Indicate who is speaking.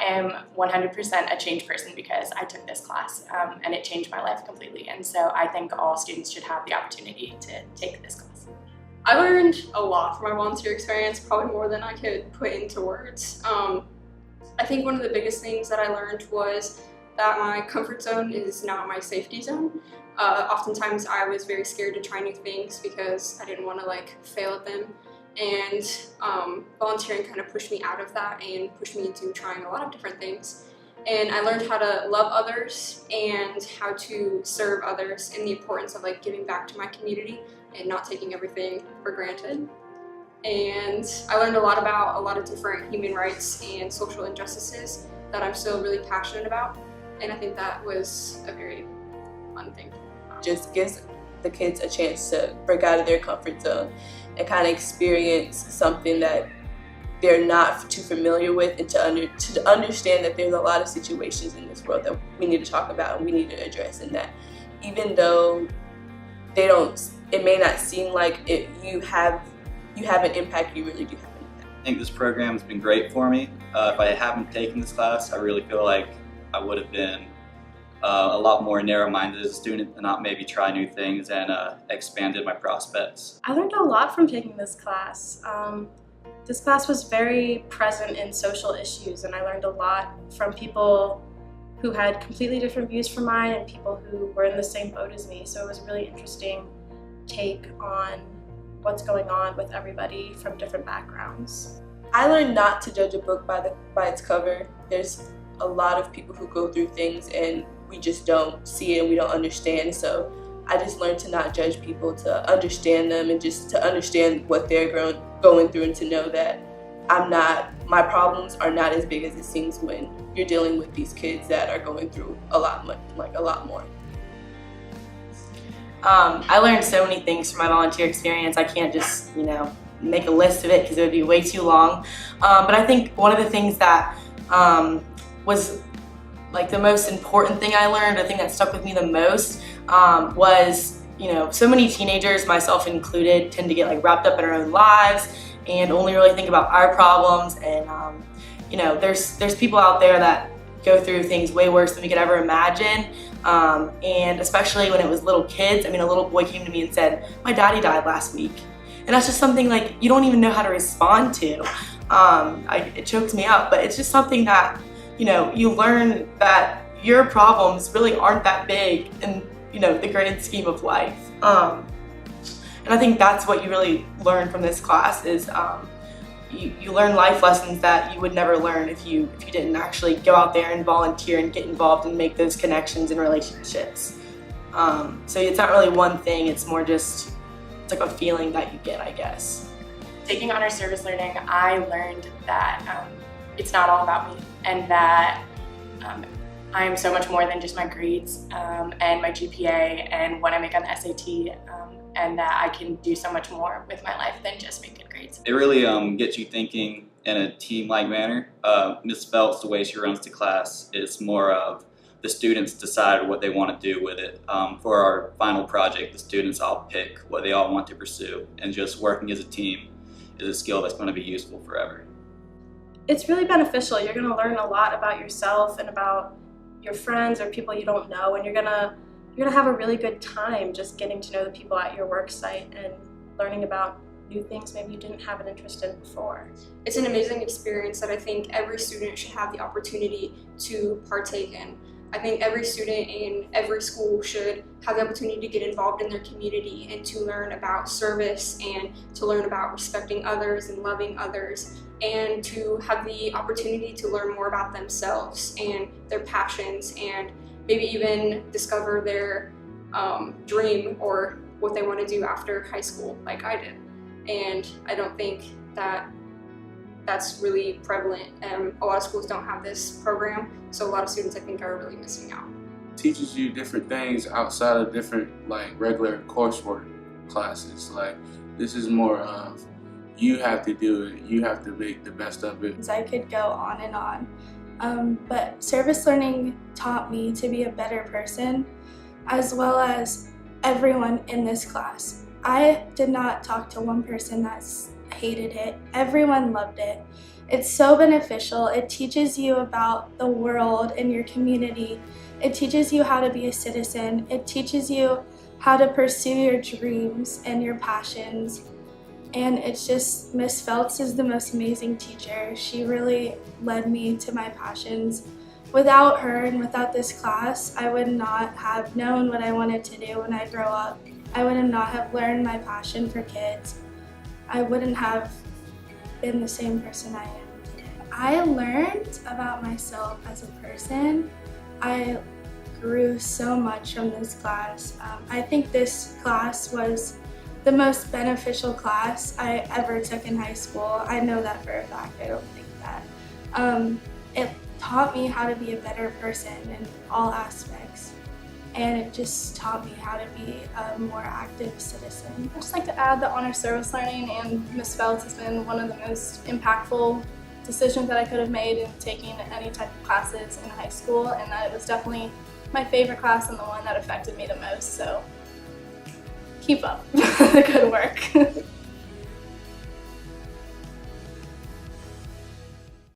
Speaker 1: am 100% a changed person because I took this class and it changed my life completely. And so I think all students should have the opportunity to take this class.
Speaker 2: I learned a lot from my volunteer experience, probably more than I could put into words. I think one of the biggest things that I learned was that my comfort zone is not my safety zone. Oftentimes I was very scared to try new things because I didn't want to fail at them. And volunteering kind of pushed me out of that and pushed me into trying a lot of different things. And I learned how to love others and how to serve others and the importance of giving back to my community and not taking everything for granted. And I learned a lot about a lot of different human rights and social injustices that I'm still really passionate about. And I think that was a very fun thing.
Speaker 3: Just gives the kids a chance to break out of their comfort zone and kind of experience something that they're not too familiar with, and to understand that there's a lot of situations in this world that we need to talk about and we need to address, and that even though it may not seem like you have an impact, you really do have an impact.
Speaker 4: I think this program has been great for me. If I haven't taken this class, I really feel like I would have been a lot more narrow-minded as a student and not maybe try new things, and expanded my prospects.
Speaker 5: I learned a lot from taking this class. This class was very present in social issues, and I learned a lot from people who had completely different views from mine and people who were in the same boat as me. So it was a really interesting take on what's going on with everybody from different backgrounds.
Speaker 3: I learned not to judge a book by its cover. There's a lot of people who go through things and we just don't see it and we don't understand. So I just learned to not judge people, to understand them, and just to understand what they're going through, and to know that my problems are not as big as it seems when you're dealing with these kids that are going through a lot more.
Speaker 6: I learned so many things from my volunteer experience. I can't just, make a list of it because it would be way too long. But I think one of the things that was the most important thing I learned, the thing that stuck with me the most, was, so many teenagers, myself included, tend to get wrapped up in our own lives and only really think about our problems. And there's people out there that go through things way worse than we could ever imagine. And especially when it was little kids. A little boy came to me and said, "My daddy died last week." And that's just something you don't even know how to respond to. It chokes me up, but it's just something that, you learn that your problems really aren't that big in, the grand scheme of life. And I think that's what you really learn from this class is you learn life lessons that you would never learn if you didn't actually go out there and volunteer and get involved and make those connections and relationships. So it's not really one thing, it's more just, it's a feeling that you get, I guess.
Speaker 1: Taking honors service learning, I learned that it's not all about me, and that I am so much more than just my grades and my GPA and what I make on the SAT, and that I can do so much more with my life than just make good grades.
Speaker 4: It really gets you thinking in a team-like manner. Ms. Phelps, the way she runs the class, is more of the students decide what they want to do with it. For our final project, the students all pick what they all want to pursue, and just working as a team is a skill that's going to be useful forever.
Speaker 5: It's really beneficial. You're going to learn a lot about yourself and about your friends or people you don't know, and you're gonna have a really good time just getting to know the people at your work site and learning about new things maybe you didn't have an interest in before.
Speaker 2: It's an amazing experience that I think every student should have the opportunity to partake in. I think every student in every school should have the opportunity to get involved in their community and to learn about service and to learn about respecting others and loving others, and to have the opportunity to learn more about themselves and their passions, and maybe even discover their dream or what they want to do after high school like I did. And I don't think that that's really prevalent. A lot of schools don't have this program, so a lot of students I think are really missing out.
Speaker 7: It teaches you different things outside of different regular coursework classes. This is more of you have to do it, you have to make the best of it.
Speaker 8: I could go on and on, but service learning taught me to be a better person, as well as everyone in this class. I did not talk to one person that hated it. Everyone loved it. It's so beneficial. It teaches you about the world and your community. It teaches you how to be a citizen. It teaches you how to pursue your dreams and your passions. And it's just, Miss Phelps is the most amazing teacher. She really led me to my passions. Without her and without this class, I would not have known what I wanted to do when I grow up. I would not have learned my passion for kids. I wouldn't have been the same person I am today. I learned about myself as a person. I grew so much from this class. I think this class was the most beneficial class I ever took in high school. I know that for a fact. I don't think that. It taught me how to be a better person in all aspects. And it just taught me how to be a more active citizen.
Speaker 5: I'd just like to add that honor service learning and Miss Phelps has been one of the most impactful decisions that I could have made in taking any type of classes in high school, and that it was definitely my favorite class and the one that affected me the most, so keep up the good work.